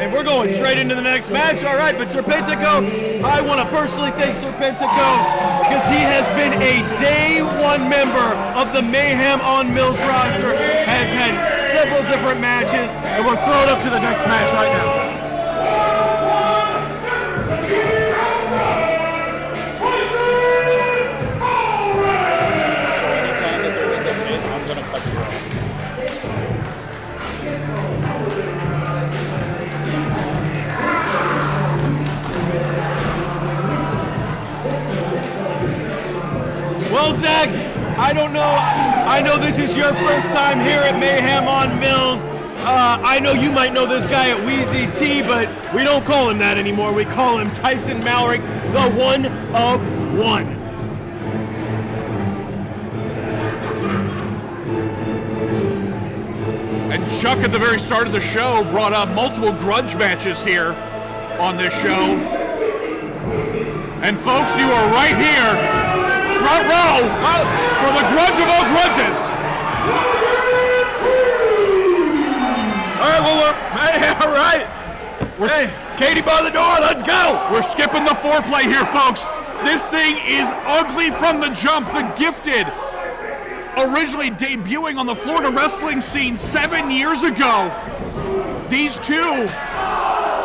And we're going straight into the next match. All right, but Serpentico, I want to personally thank Serpentico because he has been a day one member of the Mayhem on Mills roster, has had several different matches, and we're throwing up to the next match right now. Well, Zach, I don't know. I know this is your first time here at Mayhem on Mills. I know you might know this guy at Wheezy T, but we don't call him that anymore. We call him Tyson Malrick, the one of one. And Chuck, at the very start of the show, brought up multiple grudge matches here on this show. And folks, you are right here. Front row for the grudge of all grudges. All right, well, all right. Hey, Katie by the door, let's go. We're skipping the foreplay here, folks. This thing is ugly from the jump. The Gifted, originally debuting on the Florida wrestling scene 7 years ago. These two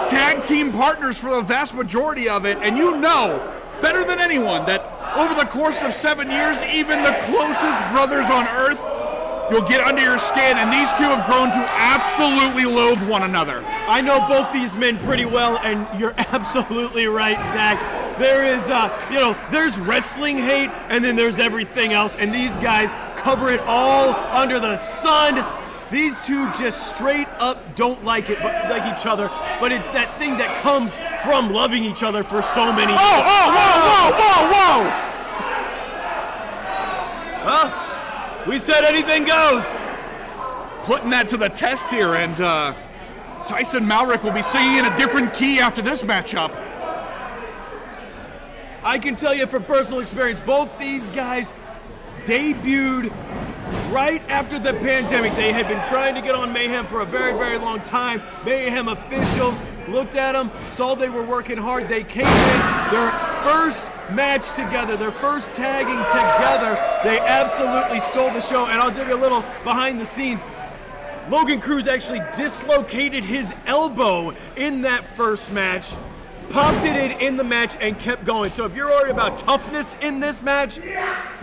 tag team partners for the vast majority of it, and you know better than anyone that over the course of 7 years, even the closest brothers on earth, you'll get under your skin, and these two have grown to absolutely loathe one another. I know both these men pretty well, and you're absolutely right, Zach. There is, there's wrestling hate, and then there's everything else, and these guys cover it all under the sun. These two just straight up don't like it, but like each other. But it's that thing that comes from loving each other for so many years. Whoa! Huh? We said anything goes. Putting that to the test here, and Tyson Malrick will be singing in a different key after this matchup. I can tell you from personal experience, both these guys debuted right after the pandemic. They had been trying to get on Mayhem for a very, very long time. Mayhem officials looked at them, saw they were working hard. They came in, their first match together, their first tagging together. They absolutely stole the show, and I'll give you a little behind the scenes. Logan Cruz actually dislocated his elbow in that first match, popped it in the match, and kept going. So if you're worried about toughness in this match,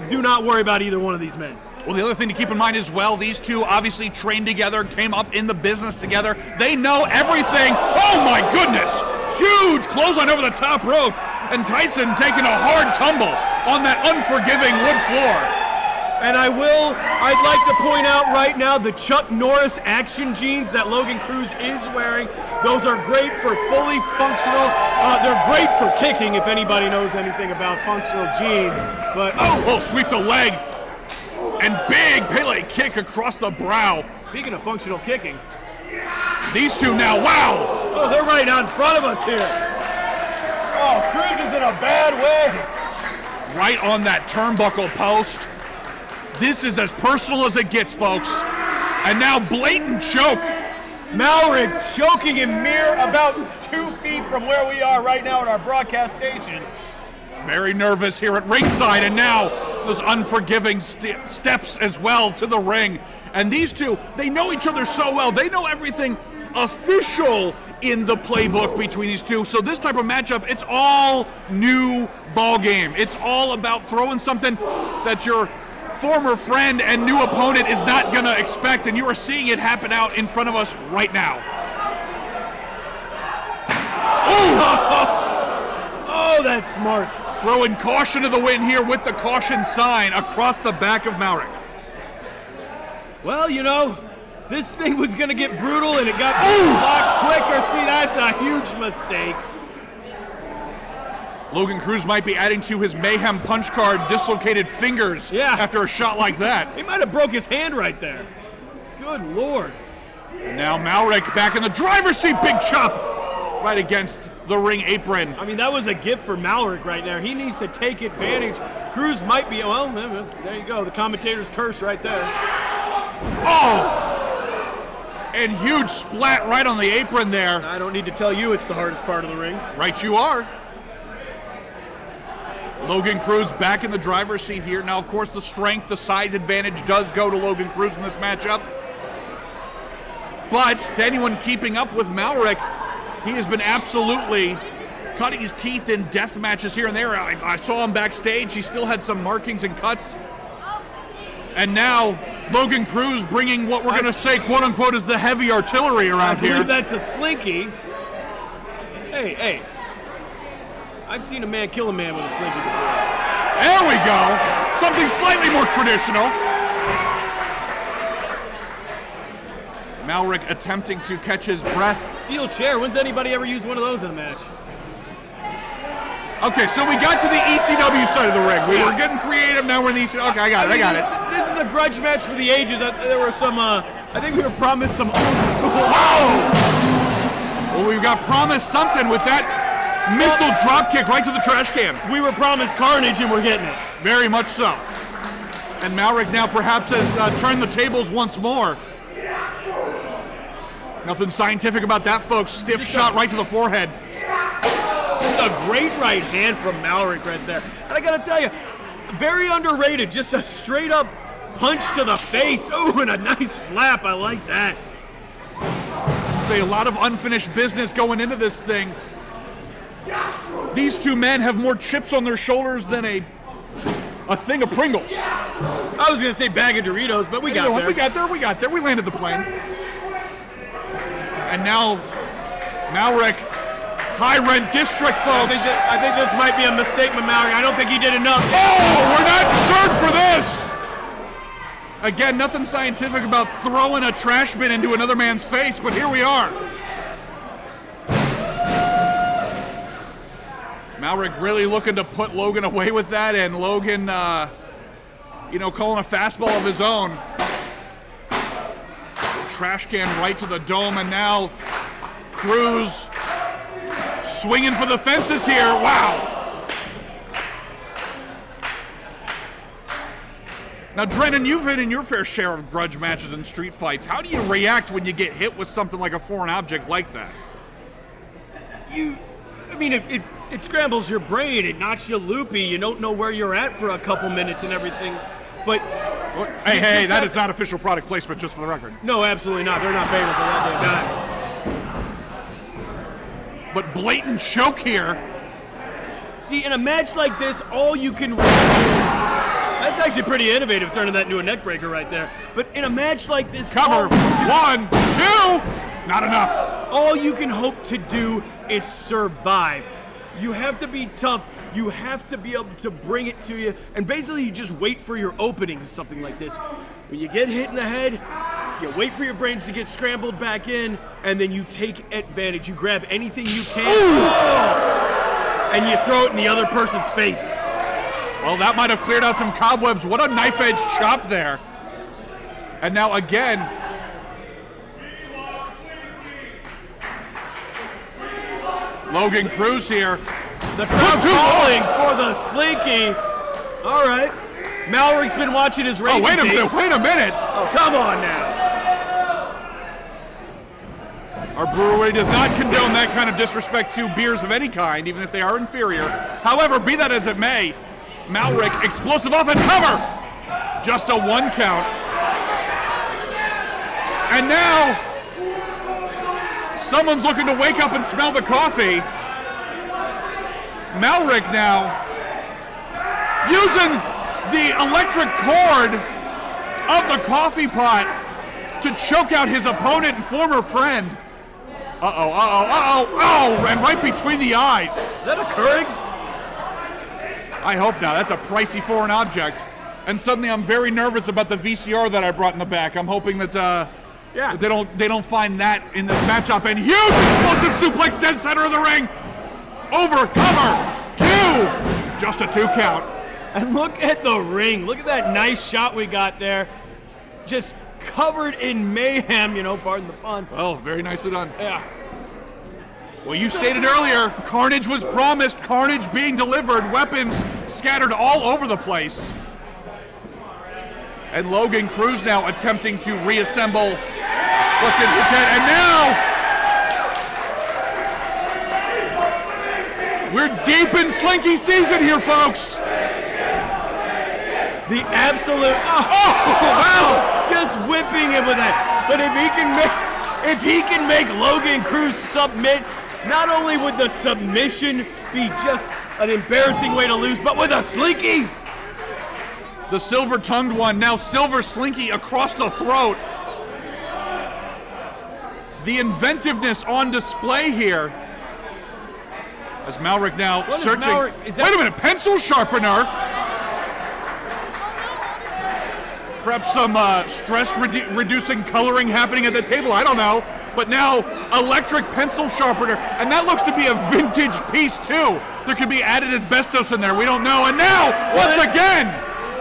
do not worry about either one of these men. Well, the other thing to keep in mind as well, these two obviously trained together, came up in the business together. They know everything. Oh my goodness! Huge clothesline over the top rope, and Tyson taking a hard tumble on that unforgiving wood floor. And I'd like to point out right now the Chuck Norris action jeans that Logan Cruz is wearing. Those are great for fully functional. They're great for kicking if anybody knows anything about functional jeans. But sweep the leg. And big Pele kick across the brow. Speaking of functional kicking, these two now, wow! Oh, they're right out in front of us here. Oh, Cruz is in a bad way. Right on that turnbuckle post. This is as personal as it gets, folks. And now blatant choke. Malrick choking him mere about 2 feet from where we are right now at our broadcast station. Very nervous here at ringside, and now those unforgiving steps as well to the ring. And these two, they know each other so well. They know everything official in the playbook between these two. So this type of matchup, it's all new ball game. It's all about throwing something that your former friend and new opponent is not going to expect, and you are seeing it happen out in front of us right now. Oh, that's smart. Throwing caution to the wind here with the caution sign across the back of Malrick. Well, this thing was going to get brutal, and it got a lot quicker. See, that's a huge mistake. Logan Cruz might be adding to his Mayhem punch card dislocated fingers after a shot like that. He might have broke his hand right there. Good Lord. And now Malrick back in the driver's seat, big chop right against the ring apron. I mean, that was a gift for Malrick right there. He needs to take advantage. Cruz might be, there you go. The commentator's curse right there. Oh! And huge splat right on the apron there. I don't need to tell you it's the hardest part of the ring. Right you are. Logan Cruz back in the driver's seat here. Now, of course, the strength, the size advantage does go to Logan Cruz in this matchup. But to anyone keeping up with Malrick, he has been absolutely cutting his teeth in death matches here and there. I saw him backstage. He still had some markings and cuts. And now Logan Cruz bringing what we're going to say, quote unquote, is the heavy artillery around here. I believe that's a slinky. Hey. I've seen a man kill a man with a slinky before. There we go. Something slightly more traditional. Malrick attempting to catch his breath. Steel chair. When's anybody ever used one of those in a match? Okay, so we got to the ECW side of the ring. We were getting creative, now we're in the ECW. Okay, I got it. This is a grudge match for the ages. There were some, I think we were promised some old school. Wow! Well, we've got promised something with that missile drop kick right to the trash can. We were promised carnage and we're getting it. Very much so. And Malrick now perhaps has turned the tables once more. Nothing scientific about that, folks. Stiff shot right to the forehead. It's a great right hand from Malrick right there. And I gotta tell you, very underrated. Just a straight up punch to the face. Ooh, and a nice slap. I like that. Say a lot of unfinished business going into this thing. These two men have more chips on their shoulders than a thing of Pringles. I was gonna say bag of Doritos, but we got there. We got there. We landed the plane. And now, Malrick, high rent district, folks. I think this might be a mistake with Malrick. I don't think he did enough. Oh, we're not insured for this. Again, nothing scientific about throwing a trash bin into another man's face, but here we are. Malrick really looking to put Logan away with that, and Logan, calling a fastball of his own. Trash can right to the dome, and now Cruz swinging for the fences here. Wow. Now, Drennan, you've been in your fair share of grudge matches and street fights. How do you react when you get hit with something like a foreign object like that? It scrambles your brain. It knocks you loopy. You don't know where you're at for a couple minutes and everything. But hey, that is not official product placement, just for the record. No, absolutely not. They're not paying us a goddamn dime. But blatant choke here. See, in a match like this, all you can... That's actually pretty innovative, turning that into a neck breaker right there. But in a match like this... Cover. 1, 2. Not enough. All you can hope to do is survive. You have to be tough. You have to be able to bring it to you. And basically, you just wait for your opening or something like this. When you get hit in the head, you wait for your brains to get scrambled back in, and then you take advantage. You grab anything you can, and you throw it in the other person's face. Well, that might have cleared out some cobwebs. What a knife-edge chop there. And now again. Logan Cruz here. The crowd calling for the slinky. All right. Malrick's been watching his Raven wait a minute. Oh, come on now. Our brewery does not condone that kind of disrespect to beers of any kind, even if they are inferior. However, be that as it may, Malrick, explosive offense, cover! Just a 1 count. And now, someone's looking to wake up and smell the coffee. Malrick now using the electric cord of the coffee pot to choke out his opponent and former friend. And right between the eyes. Is that a Keurig? I hope not. That's a pricey foreign object. And suddenly I'm very nervous about the VCR that I brought in the back. I'm hoping that they don't find that in this matchup. And huge explosive suplex dead center of the ring. Over, cover, 2. Just a 2 count. And look at the ring. Look at that nice shot we got there. Just covered in mayhem, pardon the pun. Oh, very nicely done. Yeah. Well, you stated earlier, carnage was promised, carnage being delivered, weapons scattered all over the place. And Logan Cruz now attempting to reassemble What's in his head? And now we're deep in Slinky season here, folks. The absolute, wow, just whipping him with that. But if he can make Logan Cruz submit, not only would the submission be just an embarrassing way to lose, but with a Slinky. The silver-tongued one, now Silver Slinky across the throat. The inventiveness on display here. As Malrick now searching. Wait a minute, pencil sharpener. Perhaps some stress-reducing coloring happening at the table, I don't know. But now, electric pencil sharpener, and that looks to be a vintage piece too. There could be added asbestos in there, we don't know. And now, once again,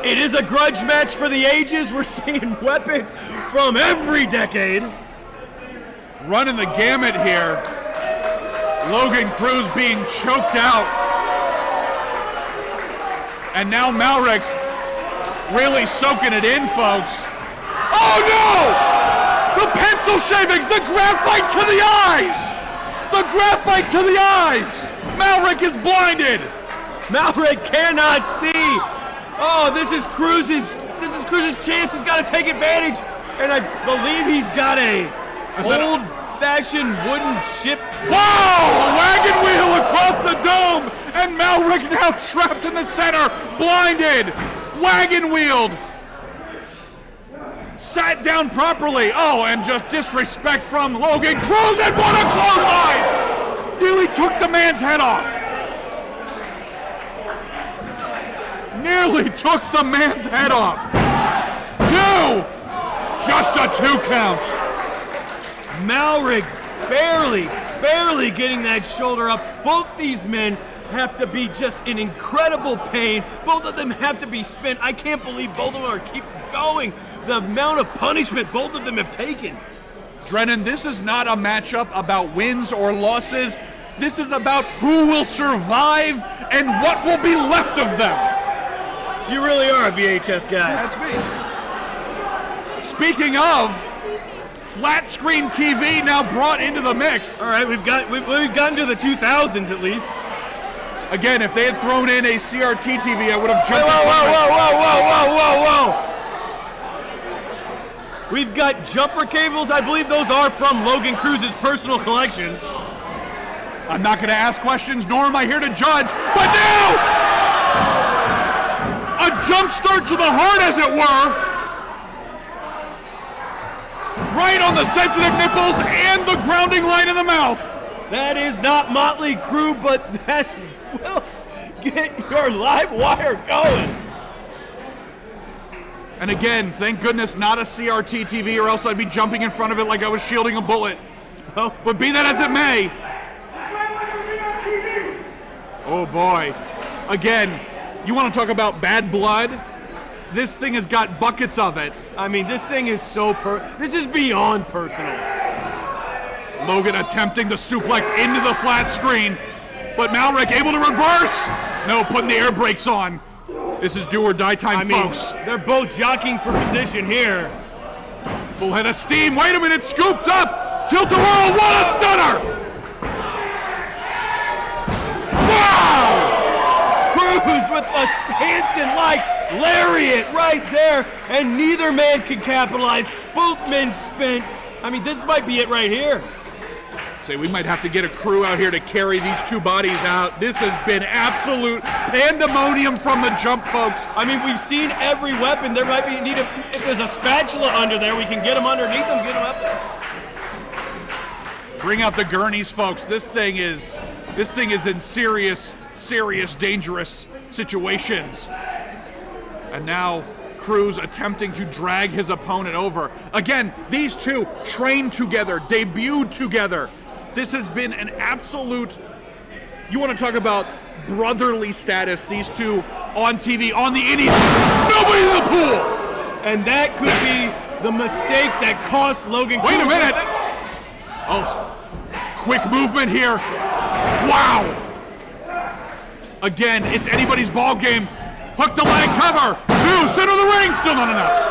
it is a grudge match for the ages. We're seeing weapons from every decade. Running the gamut here. Logan Cruz being choked out. And now Malrick really soaking it in, folks. Oh no! The pencil shavings, the graphite to the eyes! The graphite to the eyes! Malrick is blinded! Malrick cannot see! Oh, this is Cruz's chance. He's got to take advantage. And I believe he's got a old-fashioned wooden ship. Wow! A wagon wheel across the dome! And Malrick now trapped in the center, blinded, wagon wheeled. Sat down properly. Oh, and just disrespect from Logan Cruz, and what a clothesline! Nearly took the man's head off. Nearly took the man's head off. 2! Just a 2 count. Malrick barely getting that shoulder up. Both these men have to be just in incredible pain. Both of them have to be spent. I can't believe both of them are keep going. The amount of punishment both of them have taken. Drennan, this is not a matchup about wins or losses. This is about who will survive and what will be left of them. You really are a VHS guy. That's me. Speaking of, flat screen TV now brought into the mix. All right, we've gotten to the 2000s at least. Again, if they had thrown in a CRT TV, I would have jumped. Whoa! We've got jumper cables. I believe those are from Logan Cruz's personal collection. I'm not going to ask questions, nor am I here to judge. But now, a jump start to the heart, as it were. Right on the sensitive nipples and the grounding line in the mouth. That is not Motley Crue, but that will get your live wire going. And again, thank goodness not a CRT TV, or else I'd be jumping in front of it like I was shielding a bullet. Oh. But be that as it may. Oh boy. Again, you want to talk about bad blood? This thing has got buckets of it. I mean, this thing is so this is beyond personal. Logan attempting the suplex into the flat screen, but Malrick able to reverse. No, putting the air brakes on. This is do or die time, folks. They're both jockeying for position here. Full head of steam. Wait a minute, scooped up. Tilt-a-whirl, what a stunner! Wow! Cruz with a Hansen-like lariat right there, and neither man can capitalize. Both men spent. I mean, this might be it right here. Say we might have to get a crew out here to carry these two bodies out. This has been absolute pandemonium from the jump, folks. I mean, we've seen every weapon. There might be if there's a spatula under there, we can get them underneath them, get them up there. Bring out the gurneys, folks. This thing is in serious, dangerous situations. And now Cruz attempting to drag his opponent over. Again, these two trained together, debuted together. This has been an absolute, you want to talk about brotherly status, these two on TV, on the indies, nobody in the pool! And that could be the mistake that cost Logan Cruz. Wait a minute! Oh, quick movement here. Wow! Again, it's anybody's ball game. Hook the leg cover. 2, center of the ring, still not enough.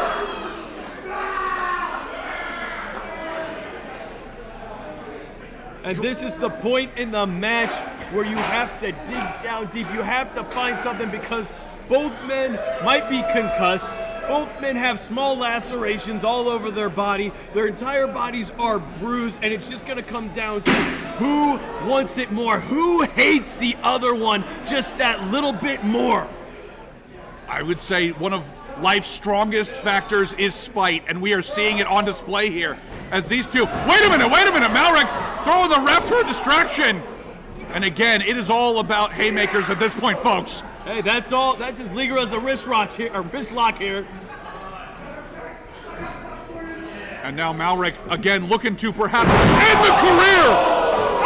And this is the point in the match where you have to dig down deep. You have to find something because both men might be concussed. Both men have small lacerations all over their body. Their entire bodies are bruised, and it's just going to come down to who wants it more, who hates the other one just that little bit more. I would say one of life's strongest factors is spite, and we are seeing it on display here as these two. Wait a minute, Malrick throwing the ref for a distraction. And again, it is all about haymakers at this point, folks. Hey, that's all. That's as legal as a wrist lock here. And now Malrick again looking to perhaps end the career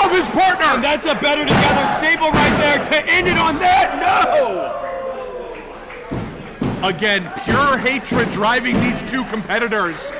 of his partner. And that's a better together staple right there to end it on that. No! Again, pure hatred driving these two competitors.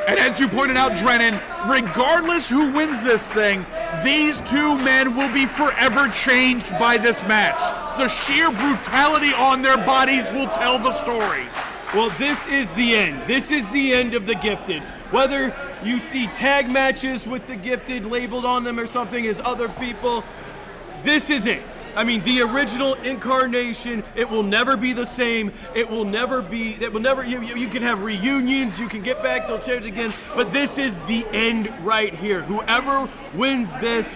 And as you pointed out, Drennan, regardless who wins this thing, these two men will be forever changed by this match. The sheer brutality on their bodies will tell the story. Well, this is the end. This is the end of the Gifted. Whether you see tag matches with the Gifted labeled on them or something as other people, this is it. I mean, the original incarnation, it will never be the same. You can have reunions, you can get back, they'll change again, but this is the end right here. Whoever wins this,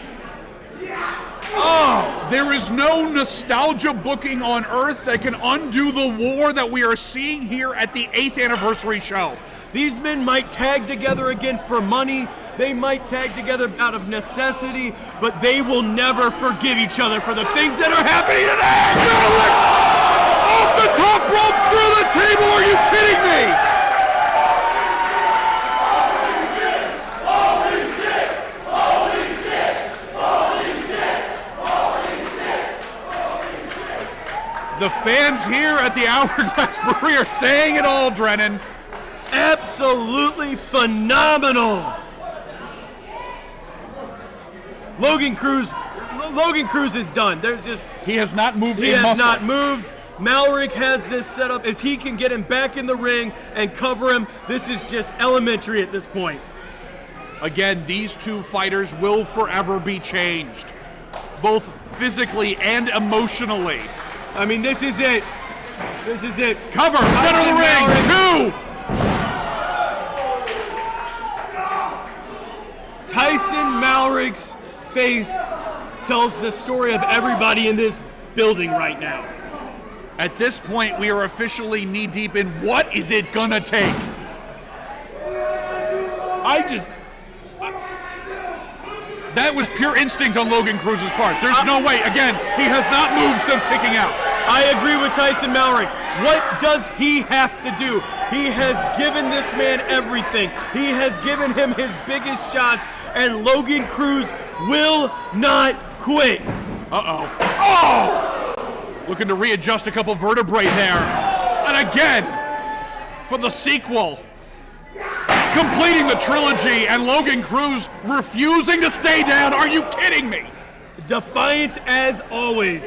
there is no nostalgia booking on earth that can undo the war that we are seeing here at the 8th anniversary show. These men might tag together again for money. They might tag together out of necessity, but they will never forgive each other for the things that are happening today. Off the top rope through the table, are you kidding me? The fans here at the Hourglass Brewery are saying it all, Drennan. Absolutely phenomenal. Logan Cruz is done. He has not moved. He has not moved. Malrick has this set up as he can get him back in the ring and cover him. This is just elementary at this point. Again, these two fighters will forever be changed, both physically and emotionally. I mean, this is it. This is it. Cover, center of the ring, 2. Tyson Malrick's face tells the story of everybody in this building right now. At this point, we are officially knee-deep in what is it gonna take? That was pure instinct on Logan Cruz's part. There's no way. Again, he has not moved since kicking out. I agree with Tyson Malrick. What does he have to do? He has given this man everything. He has given him his biggest shots, and Logan Cruz will not quit. Looking to readjust a couple vertebrae there. And again, for the sequel. Completing the trilogy, and Logan Cruz refusing to stay down. Are you kidding me? Defiant as always.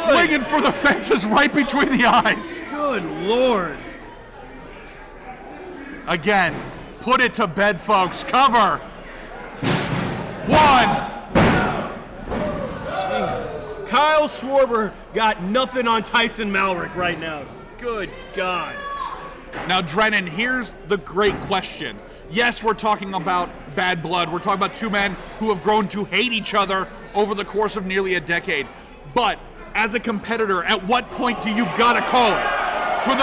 Swinging for the fences right between the eyes. Good Lord. Again, put it to bed, folks. Cover. 1. Jeez. Kyle Schwarber got nothing on Tyson Malrick right now. Good God. Now, Drennan, here's the great question. Yes, we're talking about bad blood. We're talking about two men who have grown to hate each other over the course of nearly a decade. But as a competitor, at what point do you gotta call it? For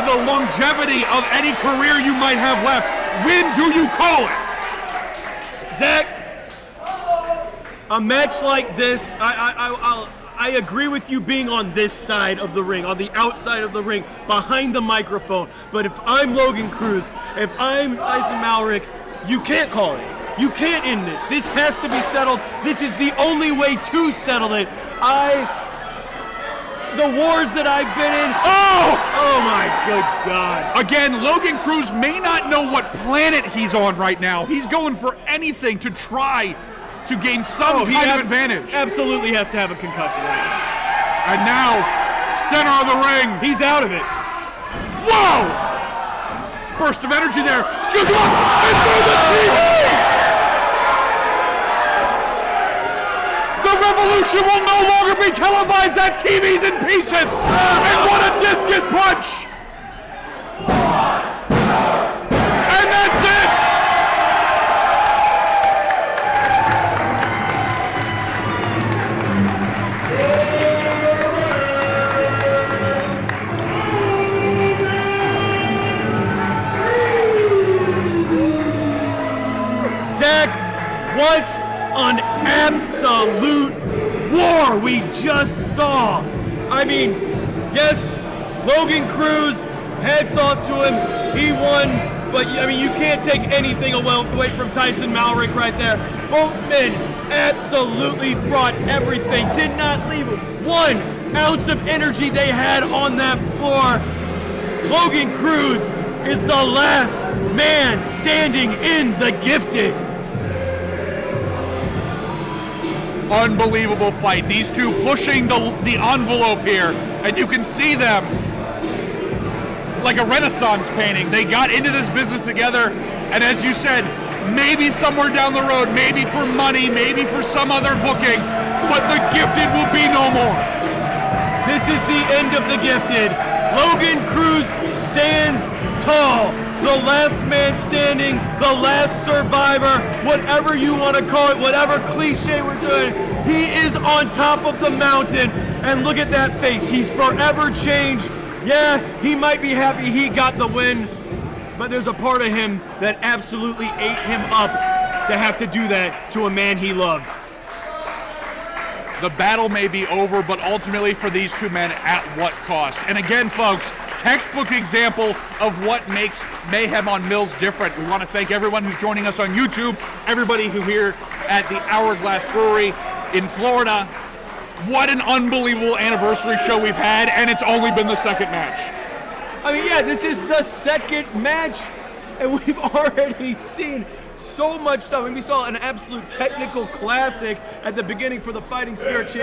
the longevity of any career you might have left, when do you call it? Zach, a match like this, I agree with you being on this side of the ring, on the outside of the ring, behind the microphone. But if I'm Logan Cruz, if I'm Tyson Malrick, you can't call it. You can't end this. This has to be settled. This is the only way to settle it. The wars that I've been in. Oh my good God. Again, Logan Cruz may not know what planet he's on right now. He's going for anything to try to gain some kind of advantage. Absolutely has to have a concussion right now. And now, center of the ring. He's out of it. Whoa! burst of energy there. Excuse me, and through the TV! The revolution will no longer be televised. That TV's in pieces. And what a discus punch! And that's it! Zach, what an absolute war we just saw. I mean, yes, Logan Cruz, hats off to him, he won, but I mean, you can't take anything away from Tyson Malrick right there. Both men absolutely brought everything, did not leave 1 ounce of energy they had on that floor. Logan Cruz is the last man standing in the Gifted. Unbelievable fight. These two pushing the envelope here, and you can see them like a Renaissance painting. They got into this business together, and as you said, maybe somewhere down the road, maybe for money, maybe for some other booking, but the Gifted will be no more. This is the end of the Gifted. Logan Cruz stands tall. The last man standing, the last survivor, whatever you want to call it, whatever cliche we're doing, he is on top of the mountain. And look at that face. He's forever changed. Yeah, he might be happy he got the win, but there's a part of him that absolutely ate him up to have to do that to a man he loved. The battle may be over, but ultimately for these two men, at what cost? And again, folks, textbook example of what makes Mayhem on Mills different. We want to thank everyone who's joining us on YouTube, everybody who here at the Hourglass Brewery in Florida. What an unbelievable anniversary show we've had, and it's only been the second match. I mean, yeah, this is the second match, and we've already seen so much stuff. I mean, we saw an absolute technical classic at the beginning for the Fighting Spirit Championship.